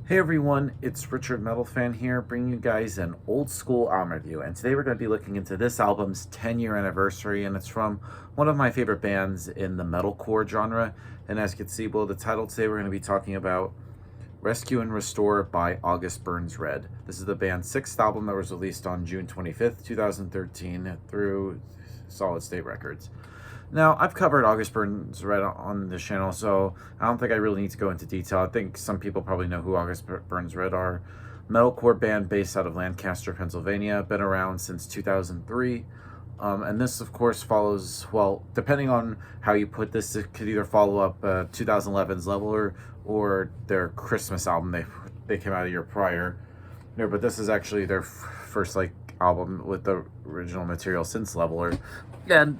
Hey everyone, it's Richard Metal Fan here, bringing you guys an old school album review. And today we're going to be looking into this album's 10-year anniversary, and it's from one of my favorite bands in the metalcore genre. And as you can see below the title, today we're going to be talking about Rescue and Restore by August Burns Red. This is the band's sixth album that was released on June 25th, 2013 through Solid State Records. Now, I've covered August Burns Red on this channel, so I don't think I really need to go into detail. I think some people probably know who August Burns Red are. Metalcore band based out of Lancaster, Pennsylvania, been around since 2003. And this, of course, follows, well, depending on how you put this, it could either follow up 2011's Leveler or their Christmas album they came out a year prior. No, but this is actually their first album with the original material since Leveler. And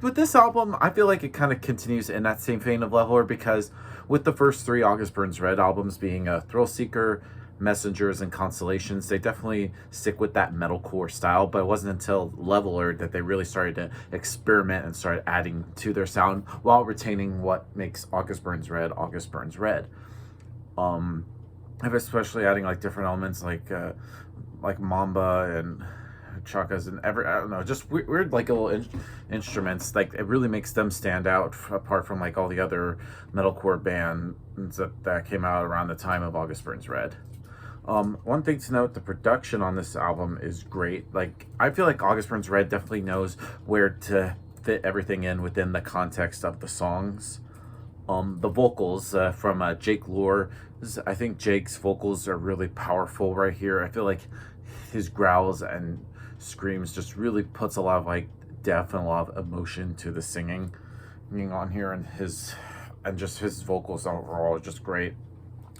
with this album, I feel like it kind of continues in that same vein of Leveler, because with the first three August Burns Red albums being Thrill Seeker, Messengers, and Constellations, they definitely stick with that metalcore style. But it wasn't until Leveler that they really started to experiment and started adding to their sound while retaining what makes August Burns Red August Burns Red. Especially adding different elements like Mamba and chakas and I don't know, just weird little instruments. It really makes them stand out apart from all the other metalcore bands that came out around the time of August Burns Red. One thing to note, the production on this album is great. I feel like August Burns Red definitely knows where to fit everything in within the context of the songs. The vocals from Jake Lure. I think Jake's vocals are really powerful right here. I feel like his growls and screams just really puts a lot of depth and a lot of emotion to the singing on here, and just his vocals overall are just great.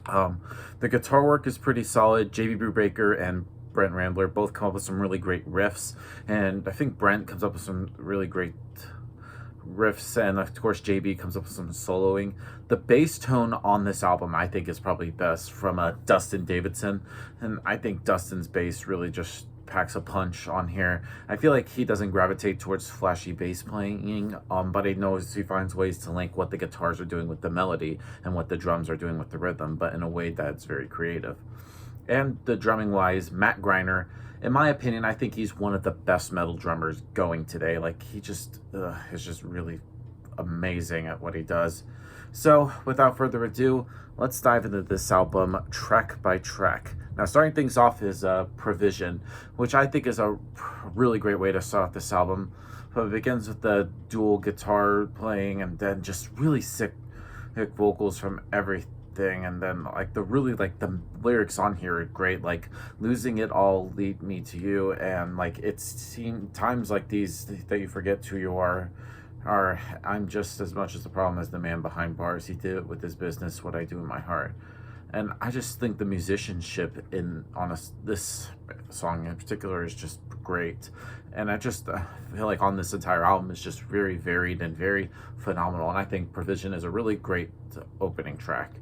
The guitar work is pretty solid. JB Brubaker and Brent Randler both come up with some really great riffs, and I think Brent comes up with some really great riffs, and of course JB comes up with some soloing. The bass tone on this album I think is probably best from Dustin Davidson, and I think Dustin's bass really just packs a punch on here. I feel like he doesn't gravitate towards flashy bass playing, but he finds ways to link what the guitars are doing with the melody and what the drums are doing with the rhythm, but in a way that's very creative. And the drumming wise, Matt Greiner, in my opinion, I think he's one of the best metal drummers going today. He just is just really amazing at what he does. So without further ado, let's dive into this album track by track. Now, starting things off is Provision, which I think is a really great way to start off this album. But it begins with the dual guitar playing, and then just really sick vocals from everything. And then the lyrics on here are great, losing it all lead me to you, and it's seen times like these that you forget who you are I'm just as much as the problem as the man behind bars. He did it with his business, what I do in my heart. And I just think the musicianship this song in particular is just great. And I just feel like on this entire album is just very varied and very phenomenal. And I think Provision is a really great opening track.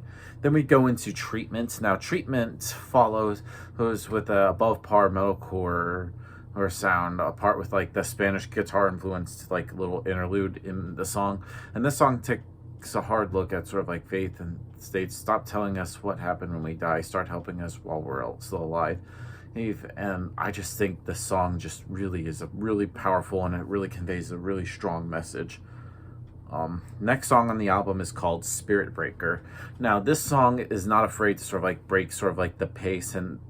Then we go into Treatment. Now, Treatment follows with a above par metalcore or sound, apart with the Spanish guitar influenced little interlude in the song. And this song takes a hard look at sort of faith, and states, "Stop telling us what happened when we die, start helping us while we're still alive." And I just think the song just really is really powerful, and it really conveys a really strong message. Next song on the album is called Spirit Breaker. Now, this song is not afraid to sort of break sort of the pace, and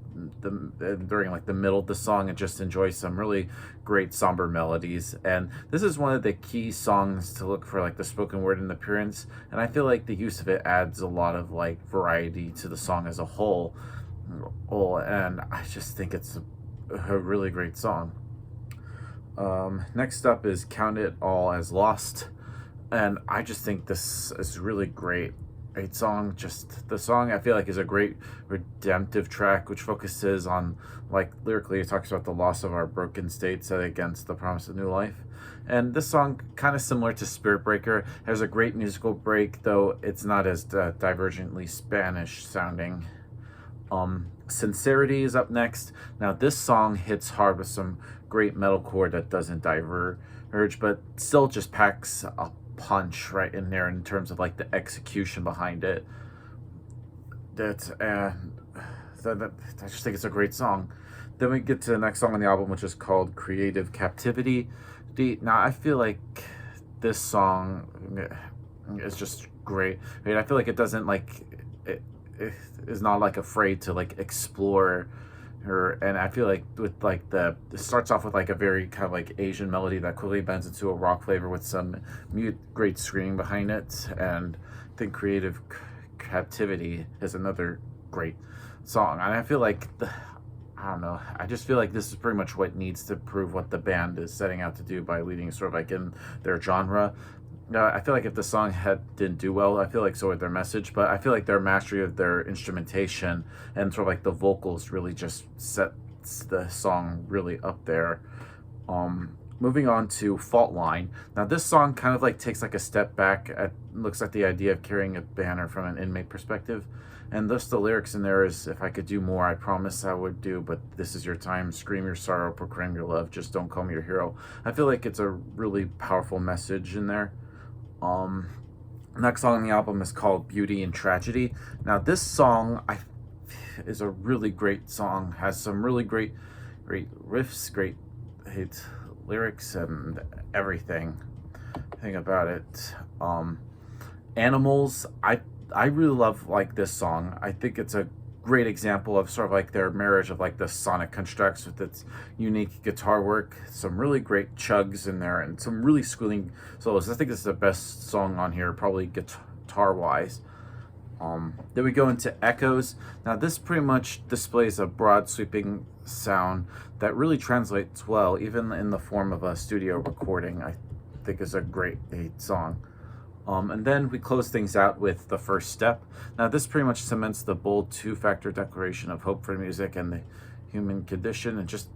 during the middle of the song, and just enjoy some really great somber melodies. And this is one of the key songs to look for the spoken word in the appearance, and I feel like the use of it adds a lot of variety to the song as a whole. And I just think it's a really great song. Next up is Count It All As Lost, and I just think this is really great song. Just the song I feel like is a great redemptive track, which focuses on lyrically it talks about the loss of our broken state set against the promise of new life. And this song, kind of similar to Spirit Breaker, has a great musical break, though it's not as divergently Spanish sounding. Sincerity is up next. Now, this song hits hard with some great metalcore that doesn't diverge, but still just packs a punch right in there in terms of the execution behind it. that, and I just think it's a great song. Then we get to the next song on the album, which is called Creative Captivity. Now, I feel like this song is just great. I mean, I feel like it doesn't it is not like afraid to like explore her, and I feel like with like it starts off with like a very kind of like Asian melody that quickly bends into a rock flavor with some great screaming behind it. And I think Creative Captivity is another great song, and I feel like I don't know. I just feel like this is pretty much what needs to prove what the band is setting out to do by leading sort of like in their genre. I feel like if the song didn't do well, I feel like so would their message, but I feel like their mastery of their instrumentation and sort of like the vocals really just sets the song really up there. Moving on to Fault Line. Now this song kind of like takes like a step back at looks at the idea of carrying a banner from an inmate perspective. And thus the lyrics in there is, if I could do more, I promise I would do, but this is your time, scream your sorrow, proclaim your love, just don't call me your hero. I feel like it's a really powerful message in there. Next song on the album is called Beauty and Tragedy. Now this song is a really great song, has some really great riffs, great lyrics, and everything about it. Animals, I really love like this song. I think it's a great example of sort of like their marriage of like the sonic constructs with its unique guitar work, some really great chugs in there, and some really squealing solos. I think it's the best song on here, probably guitar wise. Then we go into Echoes. Now this pretty much displays a broad sweeping sound that really translates well even in the form of a studio recording. I think is a great song. And then we close things out with The First Step. Now this pretty much cements the bold two-factor declaration of hope for music and the human condition, and just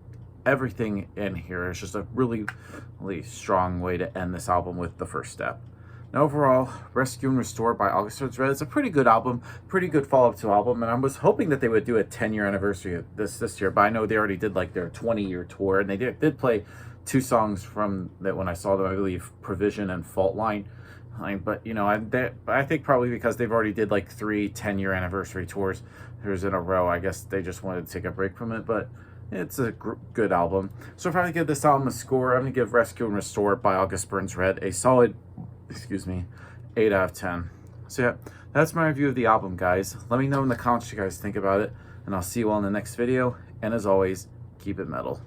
everything in here is just a really, really strong way to end this album with The First Step. Now overall, Rescue and Restore by August Burns Red is a pretty good album, pretty good follow-up to album, and I was hoping that they would do a 10-year anniversary of this year, but I know they already did like their 20-year tour, and they did play two songs from that when I saw them, I believe, Provision and Fault Line. But you know, I think probably because they've already did like 3 10-year anniversary tours in a row, I guess they just wanted to take a break from it. But it's a good album. So if I had to give this album a score, I'm gonna give Rescue and Restore by August Burns Red a solid, 8 out of 10. So yeah, that's my review of the album, guys. Let me know in the comments what you guys think about it, and I'll see you all in the next video. And as always, keep it metal.